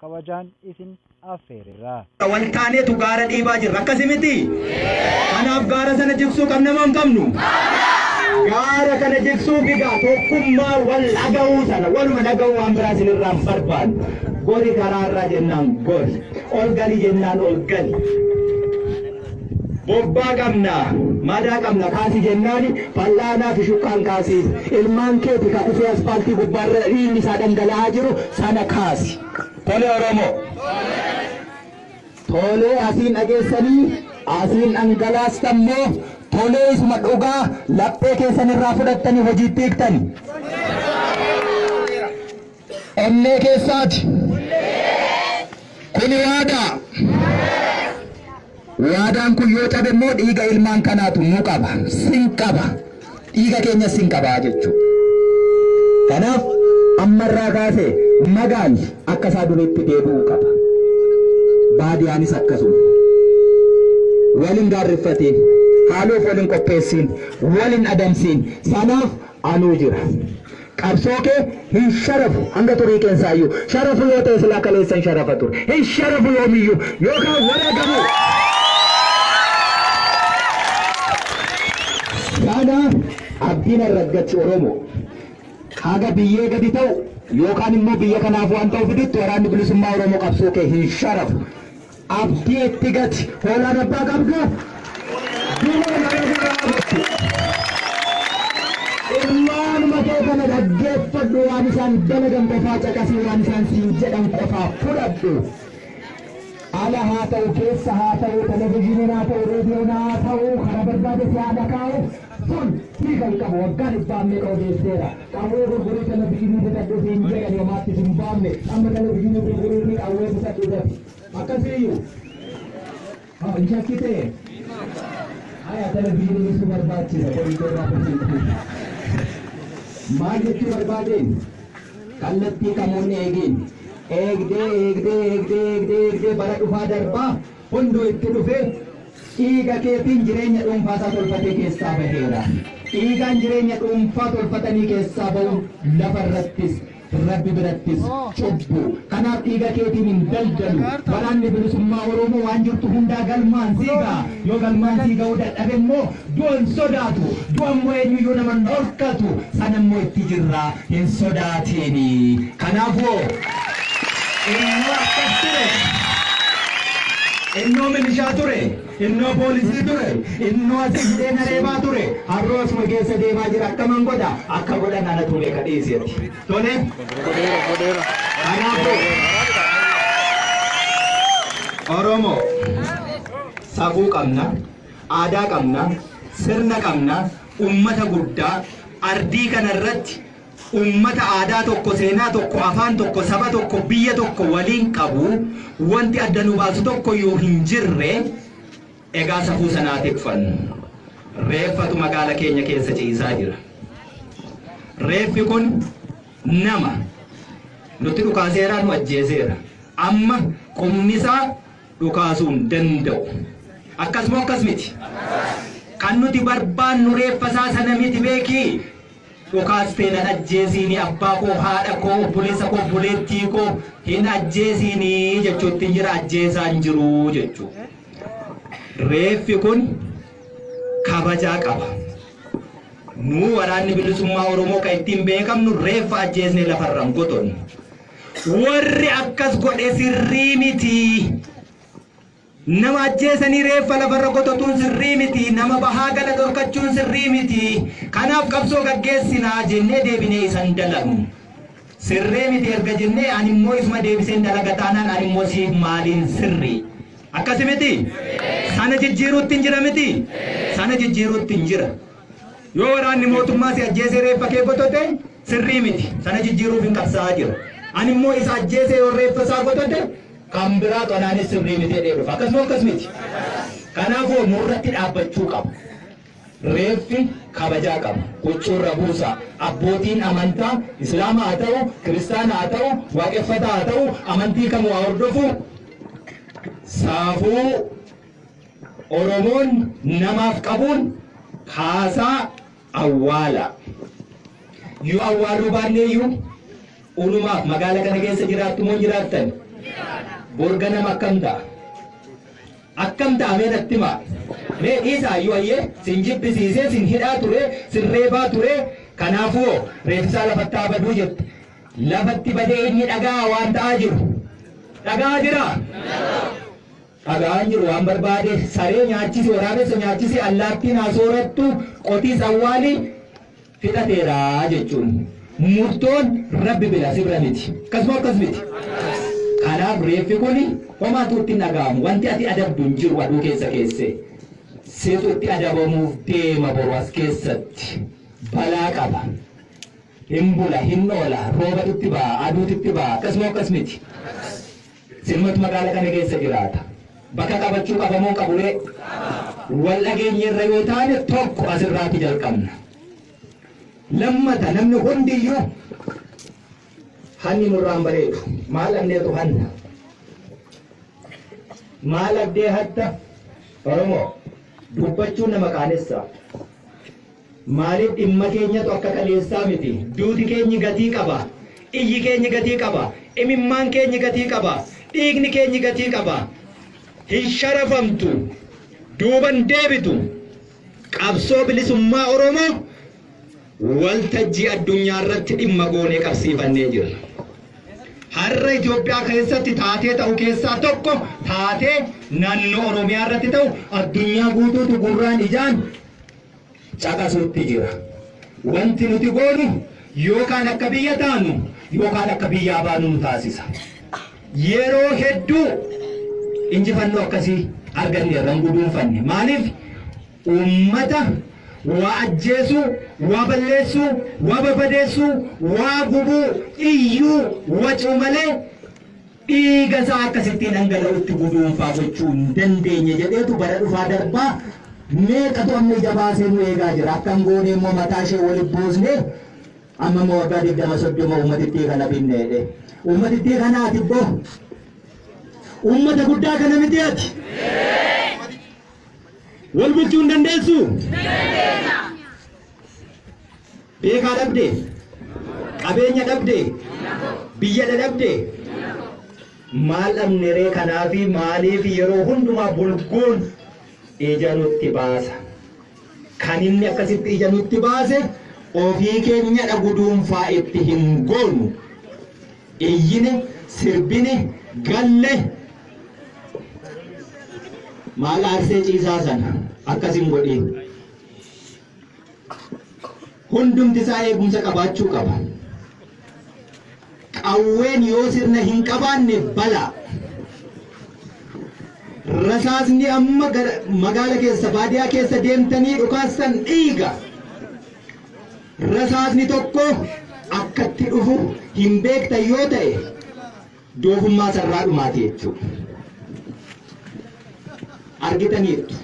kabajaan isin affeerra. Waltaaneetu gaara dhiibaa jirra akkasimiti. Kanaaf gaara sana jigsuu qabna moo hin qabnu? Gaara kana jigsuu figaa tokkummaa wal dhaga'uu sana waluma dhaga'uu waan biraa isinirraa hin barbaannu. Gori karaarraa jennaan gori, ol gali jennaan ol gali. Bobbaa qabna, madaa qabna kaasi jennaani fal'aanaa fi shukkaan kaasiis. Ilmaan keeti ka dhufee asfaaltii gubbaarra dhiigni isaa dhangala'aa jiru sana kaasi. Tole Oromoo. Tole asiin dhageessanii asiin dhangalaastammoo tole isuma dhugaa laphee keessanirraa fudhattanii hojiitti hiiktani. Onnee keessaati. Kuni waadaa. Waadaan kun yoo cabe immoo dhiiga ilmaan kanaatu nu qaba, sin qaba. Dhiiga keenya sin qabaa jechuudha. Kanaaf ammarraa kaasee magaalli akka isaa duriitti deebi'uu qaba. Baadiyaanis akkasuma. Waliin gaarreeffatiin, haaloof waliin qopheessiin, waliin adamsiin. Sanaaf anuu jira. Qabsoo kee hin sharafu hanga turii keessaayyuu. Sharafu yoo ta'e silaa kaleessan sharafa ture. Hin sharafu yoomiyyuu yookaan wareegamu. Kanaaf abdiin arraggachi Oromoo haga biyyee gadi ta'u yookaan immoo biyya kanaaf waan ta'u fidutti waraanni bilisummaa Oromoo qabsoo kee hin sharafu. Abdii itti gati hoolaan abbaa qabdu. Ilmaan matee kana dhaggeeffadhu waan isaan dalagan qofaa caqasii waan isaan siin jedhan qofaa fudhadhu. Ala haa ta'u keessa haa ta'u televizyiiniin haa ta'u reediyoon haa ta'u karaa barbaade si haadha kaa'u sun hiikan qabu waggaan ibbaan meeqa ogeesseera. Qawwee gurgurii televizyiinii bitadhu siin jedhan yomaatti sin baafne amma televizyiinii gurgurii qawwee bitadhu dati. Akkasiiyyuu. Hin shakkitee. Aya televizyiiniin isu barbaachisa qoritee irraa fasiisu. Maal jechuu barbaadeen kallattii kamoonni eegeen. Eegdee bara dhufaa darbaa hunduu itti dhufee dhiiga keetiin jireenya dhuunfaasaa tolfatee keessaa baheera. Dhiigaan jireenya dhuunfaa tolfatanii keessaa bahu lafarrattis rabbi birattis cubbu. Kanaaf dhiiga keetiin hin daldalu. Waraanni bilisummaa Oromoo waan jirtu hundaa galmaan siigaa. Yoo galmaan siiga'uu dadhabe immoo du'an sodaatu. Du'an immoo eenyuyyuu nama dhorkatu. Sana immoo itti jirra hin sodaatini. Kanaafuu innoo akkas ture, innoo milishaa ture, innoo poolisii ture, innoo asii hidhee reebaa ture, harroo asuma keessa deemaa jira akkaman godha, akka godhan ana ture ka dhiiseeti. Tole? Kanaafuu Oromoo safuu qabna, aadaa qabna, sirna qabna, ummata guddaa ardii kanarratti ummata aadaa tokko, seenaa tokko, afaan tokko, saba tokko, biyya tokko waliin qabu wanti adda nu baasu tokko yoo hin jirre egaa safuu sanaa tikfannu. Reeffatu magaala keenya keessa ciisaa jira. Reeffi kun nama nutti dhukaaseera nu ajjeeseera. Amma qumnisaa dhukaasuu hin danda'u. Akkasuma akkas miti. Kan nuti barbaannu reeffasaa sana miti beekii. Dhukaastee ajjeesiini abbaa koo haadha koo obboleessa koo obboleettii koo hin ajjeesiini jechuutti jira ajjeesaa hin jiru jechuudha. Reeffi kun kabajaa qaba. Nu waraanni bilisummaa Oromoo kan ittiin beekamnu reeffa ajjeesnee lafarraan qotonnu. Warri akkas godhe sirrii miti. Nama ajjeesanii reeffa lafarra qototuun sirrii miti. Nama bahaa gala dhorkachuun sirrii miti. Kanaaf qabsoo gaggeessinaa jennee deebinee isan dalagnu. Sirrii miti erga jennee ani immoo isuma deebiseen dalaga taanaan ani immoo siif maaliin sirrii. Akkasi miti? Sana jijjiiruutti hin jira miti? Sana jijjiiruutti hin jira. Yoo waraanni mootummaa si ajjeesee reeffa kee qotote sirrii miti. Sana jijjiiruuf hin qabsaa'aa jira. Ani immoo isa ajjeesee yoo reeffa isaa qotote kan biraa qonaanis sirrii miti jedhee dhufa. Akkasuma akkas miti. Kanaafuu nurratti dhaabbachuu qabu. Reeffi kabajaa qaba. Huccuurra buusa. Abbootiin amantaa Islaamaa haa ta'u, Kiristaanaa haa ta'u, Waaqeffataa haa ta'u, amantii kamuu haa hordofu. Saafuu Oromoon namaaf qabuun kaasaa awwaala. Yoo awwaaluu baanneeyyuu unumaaf magaala kana keessa jiraattu moo jiraattan? borgana makamta akkamta ameen attima mee isa ayye sinjibbisiisee sin hidhaa ture sin reebaa ture kanaafuu reefsaa lafatti baduu jette lafatti badee inni dhagaa waan ta'aa jiru dhagaa jira dhagaan jiru waan barbaade saree nyaachisi waraabessa nyaachisi allaattiin hasoorattu qotii sawwaali fidhateeraa jechuun murtoon rabbi bila sirra miti akkasuma akkas miti kanaaf reeffi kuni homaatu itti dhaga'amu wanti ati adabdu hin jiru aduu keessa keessee seetu itti adabamuuf deema boru as keessatti balaa qaba hin bula hin oola rooba itti ba'a aduutu itti ba'a akkasuma akkas miti silmatu magaala kana keessa jiraata bakka qabachuu qabamoo qabulee wal dhageenyerra yoo taane tokko asirraati jalqabna lammata namni hundiyyuu hanni nurraan bareedu maal abneetu hanna maal abdee hatta oromoo dubbachuun nama qaanessa maaliif dhimma keenyatu akka qaleessaa miti duuti keenyi gatii qaba iyyi keenyi gatii qaba imimmaan keenyi gatii qaba dhiigni keenyi gatii qaba hin sharafamtu duuban deebitu qabsoo bilisummaa oromoo waltajjii addunyaa irratti dhimma goonee qabsiifannee jirra har'a Itoophiyaa keessatti taatee ta'u keessaa tokko taatee naannoo Oromiyaa irratti ta'u addunyaa guutuutu gurraan ijaan caqasuutti jira wanti nuti goonu yookaan akka biyya taanu yookaan akka biyyaa baanu nu taasisa yeroo hedduu injifannoo akkasii arganneerra guduunfanne maaliif ummata waa ajjeesuu waa balleessuu waa barbadeessuu waa gubuu iyyuu wacuu malee dhiiga isaa akkasittiin dhangala'utti guduunfaa gochuu hin dandeenye jedheetu bara dhufaa darbaa meeqatu amma ija baasee nu eegaa jira akkam goone immoo mataa ishee walitti buusne amma immoo waggaa 20-30 ummatittii kana binneedhe ummatittii kanaati ibboo ummata guddaa kana miti ati wal bulchuu hin dandeessu beekaa dhabde qabeenya dhabde biyya dhabde maal dhabne ree kanaafi maaliif yeroo hundumaa bulguun ija nutti baasa kan inni akkasitti ija nutti baase ofii keenya dhaguduunfaa itti hin goonu iyyine sirbine galle maal aarsee ciisaa sana akkasin godhin hundumti isaa eegumsa qabaachuu qaba qawween yoo sirna hin qabaanne bala rasaasni amma magaala keessa baadiyaa keessa deemtanii dhukaastan dhiiga rasaasni tokko akkatti dhufu hin beekta yoo ta'e doofummaa sarraa dhumaati jechuudha argitaniirtu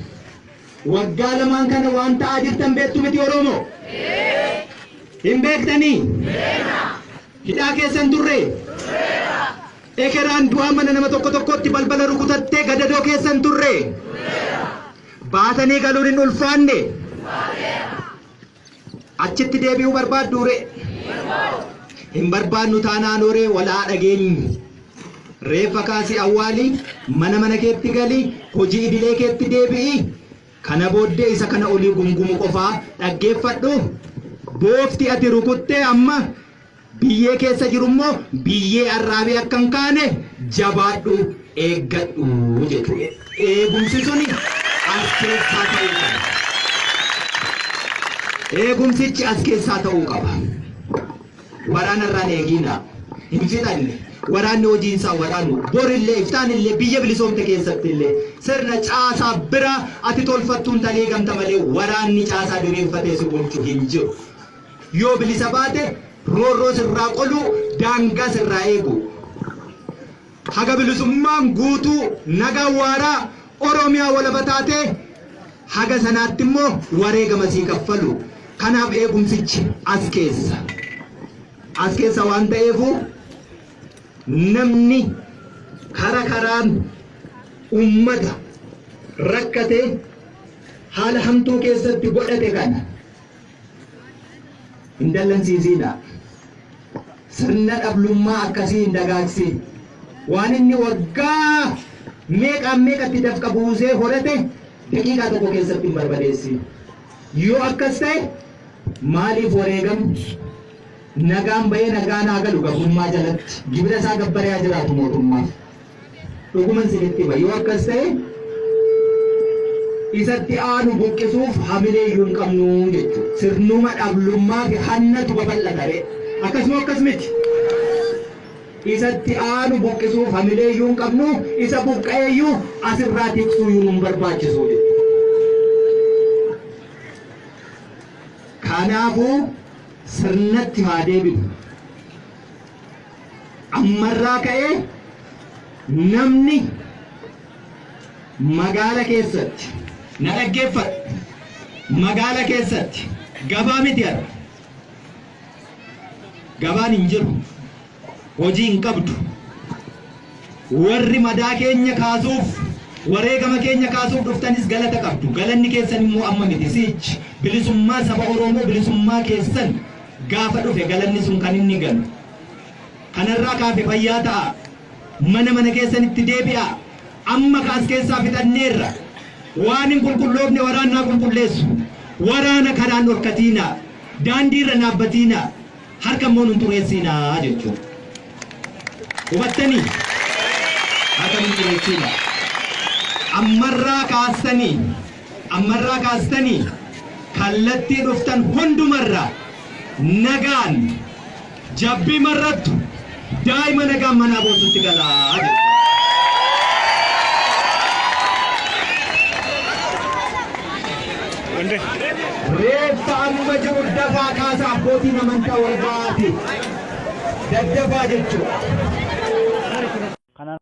waggaa lamaan kana waan ta'aa jirtan beektu miti Oromoo hin beektanii hidhaa keessan turre ekeraan du'aa mana nama tokko tokkotti balbala rukutattee gadadoo keessan turre baatanii galuun hin ulfaanne achitti deebi'uu barbaadduure hin barbaannu taanaan horee walaa dhageenyi reeffa kaasii awwaalii mana keetti galii hojii idilee keetti deebi'i kana booddee isa kana olii gungumu qofaa dhaggeeffadhu boofti ati rukuttee amma biyyee keessa jirummoo biyyee arraabee akka hin kaane jabaadhu eeggadhu jechuudha eegumsi suni as keessaa ta'uu qaba eegumsichi as keessaa ta'uu qaba waraanarraan eegina hin fixanne waraanni hojiinsaa waraanu borillee iftaanillee biyya bilisoomte keessattillee sirna caasaa bira ati tolfattuun talee gamta malee waraanni caasaa diriirfatee si bulchu hin jiru yoo bilisa baate roorroo sirraa qolu daangaa sirraa eegu haga bilisummaan guutuu nagaa waaraa Oromiyaa walaba taatee haga sanaatti immoo wareegama sii kaffalu kanaaf eegumsichi as keessa waan ta'eefu namni karaan ummata rakkate haala hamtuu keessatti godhate kana hin dallansiisina sirna dhablummaa akkasii hin dagaagsin waan inni waggaa meeqatti dafqa buusee horate daqiiqaa tokko keessatti hin barbadeessi. Yoo akkas ta'e maaliif wareegamni nagaan bahee nagaan haa galu gabrummaa jalatti gibira isaa gabbaree haa jiraatu mootummaa. Dhuguman sinitti ba yoo akkas ta'e isatti aanu buqqisuuf hamilee iyyuu hin qabnu jechuudha. Sirnuma dhablummaa fi hannatu babal'atare akkasuma akkas miti. Isatti aanu buqqisuuf hamilee iyyuu hin qabnu isa buqqa'ee iyyuu asirraa tiksuu iyyuu nu barbaachisu jechuudha. Kanaafuu sirnatti haa deebinu. Ammarraa ka'ee namni magaala keessatti na dhaggeeffadhu. Magaala keessatti gabaa miti arga. Gabaan hin jiru. Hojii hin qabdu. Warri madaa keenya kaasuuf wareegama keenya kaasuuf dhuftanis galata qabdu. Galanni keessan immoo amma miti sichi. Bilisummaa saba Oromoo bilisummaa keessan gaafa dhufe galanni sun kan inni galu. Kanarraa kaafe fayyaa ta'a. Mana keessanitti deebi'a. Amma kaas keessaa fixanneerra. Waan hin qulqulloofne waraanaa qulqulleessu. Waraana kanaan dhorkatiina. Daandiirra dhaabbatiina. Harka immoo nun xureessiinaa jechuudha. Hubattanii? Harka nun xureessiina. Ammarraa kaastanii kallattii dhuftan hundumarra nagaan jabbii marrattu daa'ima nagaan manaa boosutti galaa jedhu. Reeffa amma jiru dafaa kaasa abbootiin amantaa wal baate daddafaa jechuudha.